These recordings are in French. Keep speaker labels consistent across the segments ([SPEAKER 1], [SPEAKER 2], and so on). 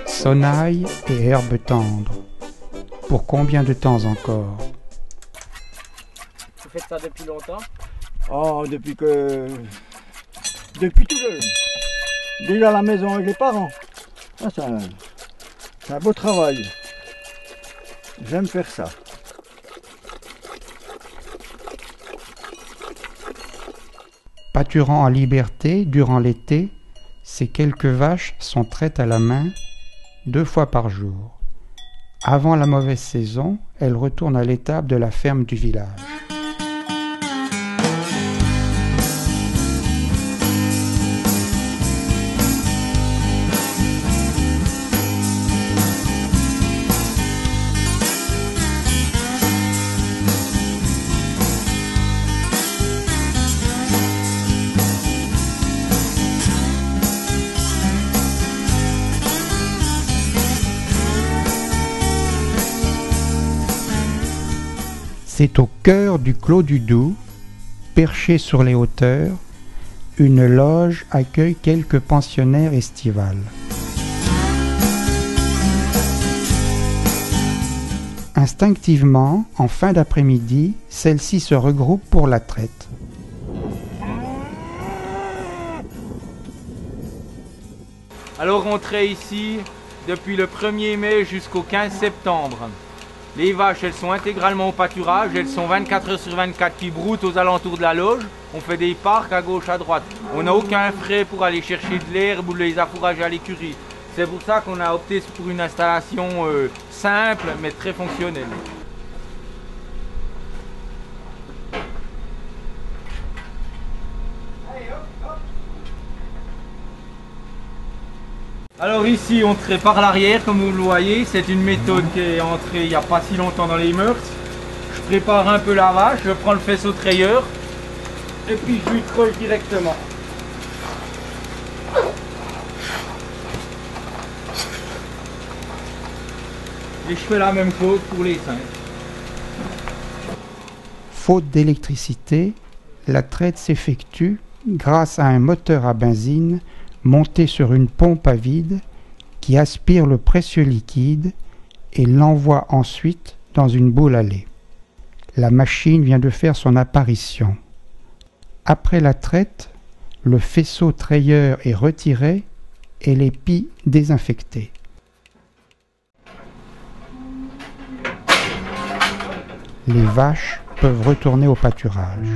[SPEAKER 1] Sonnailles et herbes tendres. Pour combien de temps encore?
[SPEAKER 2] Vous faites ça depuis longtemps?
[SPEAKER 3] Oh, depuis tout jeune. Déjà à la maison avec les parents. Ah, c'est un beau travail. J'aime faire ça.
[SPEAKER 1] Pâturant en liberté durant l'été, ces quelques vaches sont traites à la main 2 fois par jour. Avant la mauvaise saison, elles retournent à l'étable de la ferme du village. C'est au cœur du Clos du Doubs, perché sur les hauteurs, une loge accueille quelques pensionnaires estivales. Instinctivement, en fin d'après-midi, celles-ci se regroupent pour la traite.
[SPEAKER 2] Alors on traite ici depuis le 1er mai jusqu'au 15 septembre. Les vaches, elles sont intégralement au pâturage, elles sont 24 heures sur 24 qui broutent aux alentours de la loge. On fait des parcs à gauche, à droite. On n'a aucun frais pour aller chercher de l'herbe ou les affourager à l'écurie. C'est pour ça qu'on a opté pour une installation simple mais très fonctionnelle. Alors ici on traite par l'arrière comme vous le voyez, c'est une méthode qui est entrée il n'y a pas si longtemps dans les mœurs. Je prépare un peu la vache, je prends le faisceau trayeur et puis je lui creuse directement. Et je fais la même chose pour les 5.
[SPEAKER 1] Faute d'électricité, la traite s'effectue grâce à un moteur à benzine monté sur une pompe à vide qui aspire le précieux liquide et l'envoie ensuite dans une boule à lait. La machine vient de faire son apparition. Après la traite, le faisceau trayeur est retiré et les pies désinfectées. Les vaches peuvent retourner au pâturage.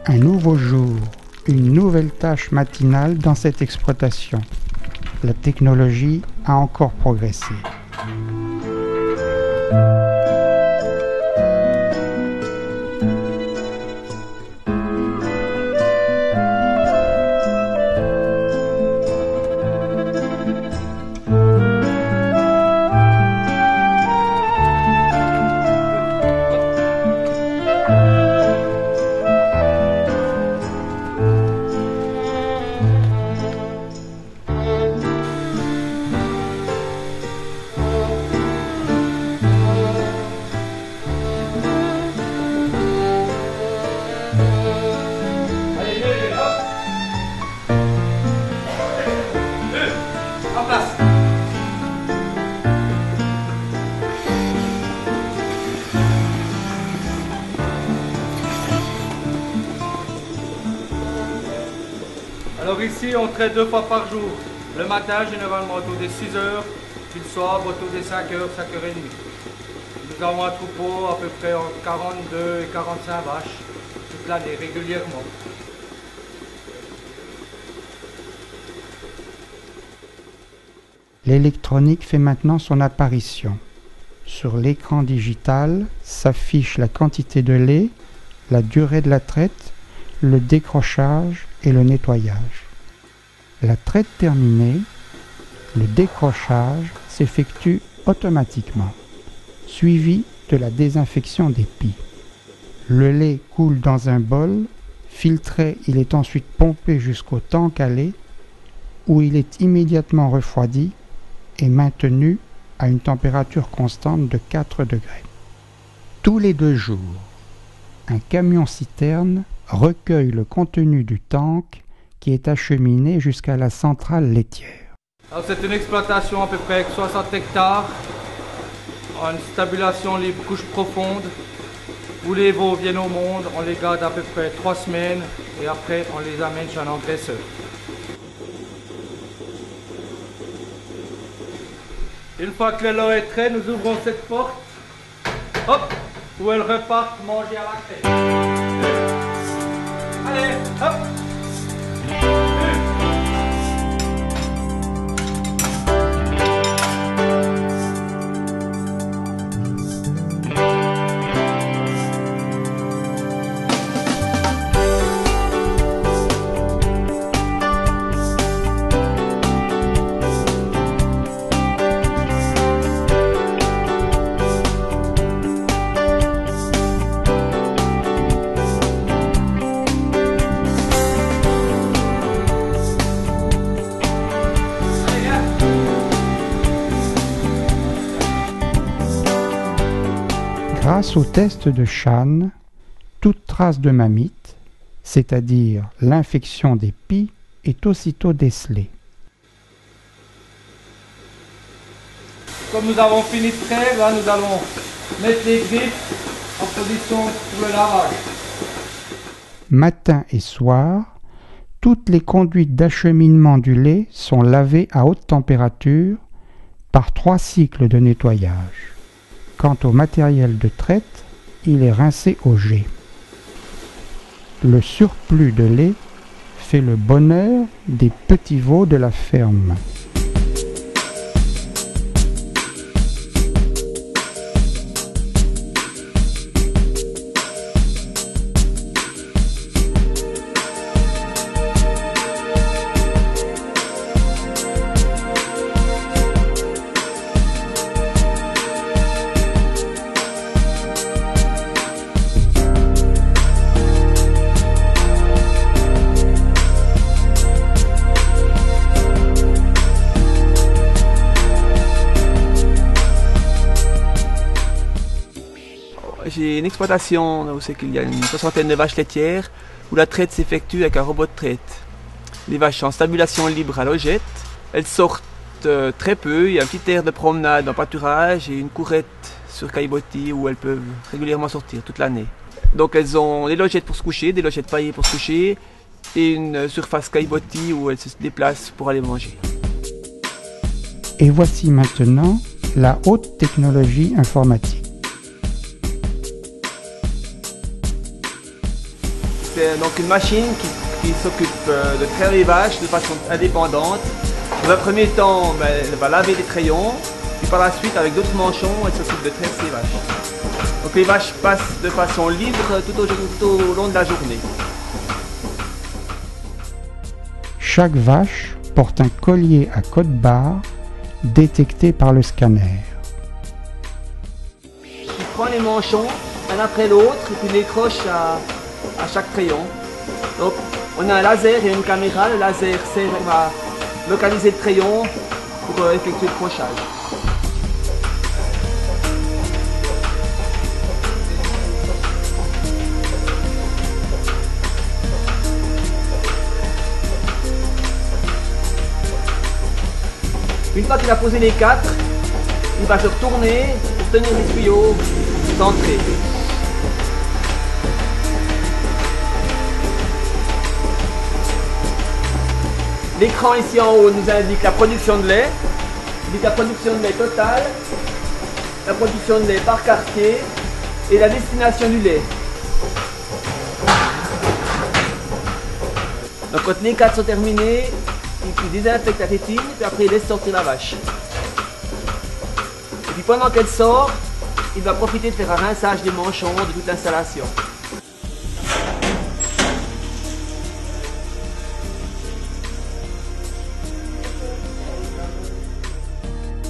[SPEAKER 1] Un nouveau jour, une nouvelle tâche matinale dans cette exploitation. La technologie a encore progressé.
[SPEAKER 2] Ici, on traite 2 fois par jour. Le matin, généralement autour des 6 heures, puis le soir, autour des 5 heures, 5h30. Nous avons un troupeau à peu près entre 42 et 45 vaches, toute l'année, régulièrement.
[SPEAKER 1] L'électronique fait maintenant son apparition. Sur l'écran digital s'affiche la quantité de lait, la durée de la traite, le décrochage et le nettoyage. La traite terminée, le décrochage s'effectue automatiquement, suivi de la désinfection des pies. Le lait coule dans un bol, filtré, il est ensuite pompé jusqu'au tank à lait, où il est immédiatement refroidi et maintenu à une température constante de 4 degrés. Tous les 2 jours, un camion-citerne recueille le contenu du tank qui est acheminé jusqu'à la centrale laitière.
[SPEAKER 2] C'est une exploitation à peu près de 60 hectares, une stabulation libre couche profonde, où les veaux viennent au monde, on les garde à peu près 3 semaines et après on les amène chez un engraisseur. Une fois que le lait est trait, nous ouvrons cette porte, hop, où elles repartent manger à la crête. Allez, hop.
[SPEAKER 1] Grâce au test de Chan, toute trace de mamite, c'est-à-dire l'infection des pies, est aussitôt décelée.
[SPEAKER 2] Comme nous avons fini de traire, là nous allons mettre les griffes en position pour le lavage.
[SPEAKER 1] Matin et soir, toutes les conduites d'acheminement du lait sont lavées à haute température par 3 cycles de nettoyage. Quant au matériel de traite, il est rincé au jet. Le surplus de lait fait le bonheur des petits veaux de la ferme.
[SPEAKER 4] J'ai une exploitation où c'est qu'il y a une 60aine de vaches laitières où la traite s'effectue avec un robot de traite. Les vaches sont en stabulation libre à logette, elles sortent très peu, il y a un petit air de promenade en pâturage et une courette sur caillebotis où elles peuvent régulièrement sortir toute l'année. Donc elles ont des logettes pour se coucher, des logettes paillées pour se coucher et une surface caillebotis où elles se déplacent pour aller manger.
[SPEAKER 1] Et voici maintenant la haute technologie informatique.
[SPEAKER 4] C'est donc une machine qui s'occupe de traire les vaches de façon indépendante. Dans un premier temps, elle va laver les trayons, puis par la suite, avec d'autres manchons, elle s'occupe de traire ses vaches. Donc les vaches passent de façon libre tout au long de la journée.
[SPEAKER 1] Chaque vache porte un collier à code-barre détecté par le scanner.
[SPEAKER 4] Il prend les manchons, un après l'autre, et puis il les croche à chaque crayon. Donc on a un laser et une caméra. Le laser sert à localiser le crayon pour effectuer le crochage. Une fois qu'il a posé les 4, il va se retourner pour tenir les tuyaux centrés. L'écran ici en haut nous indique la production de lait, la production de lait totale, la production de lait par quartier et la destination du lait. Donc quand les 4 sont terminés, il désinfecte la tétine, puis après il laisse sortir la vache. Et puis pendant qu'elle sort, il va profiter de faire un rinçage des manchons de toute l'installation.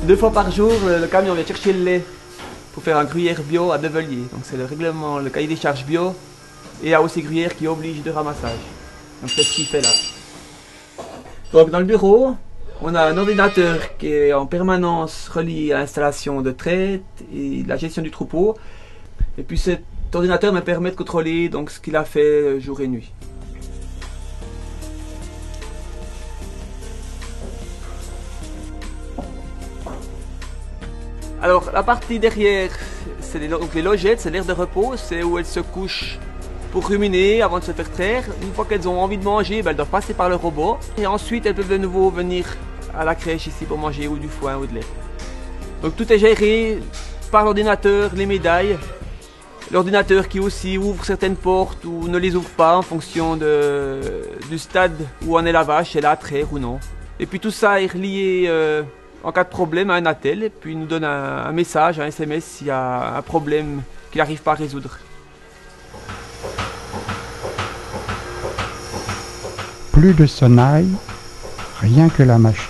[SPEAKER 4] Deux fois par jour, le camion vient chercher le lait pour faire un gruyère bio à Develier. Donc c'est le règlement, le cahier des charges bio, et il y a aussi gruyère qui oblige de ramassage. Donc c'est ce qu'il fait là. Donc dans le bureau, on a un ordinateur qui est en permanence relié à l'installation de traite et la gestion du troupeau. Et puis cet ordinateur me permet de contrôler donc, ce qu'il a fait jour et nuit. Alors la partie derrière, c'est les logettes, c'est l'aire de repos, c'est où elles se couchent pour ruminer avant de se faire traire. Une fois qu'elles ont envie de manger, elles doivent passer par le robot. Et ensuite elles peuvent de nouveau venir à la crèche ici pour manger ou du foin ou de lait. Donc tout est géré par l'ordinateur, les médailles. L'ordinateur qui aussi ouvre certaines portes ou ne les ouvre pas en fonction du stade où en est la vache, elle a à traire ou non. Et puis tout ça est relié en cas de problème à un attel et puis il nous donne un message, un SMS s'il y a un problème qu'il n'arrive pas à résoudre.
[SPEAKER 1] Plus de sonnaille, rien que la machine.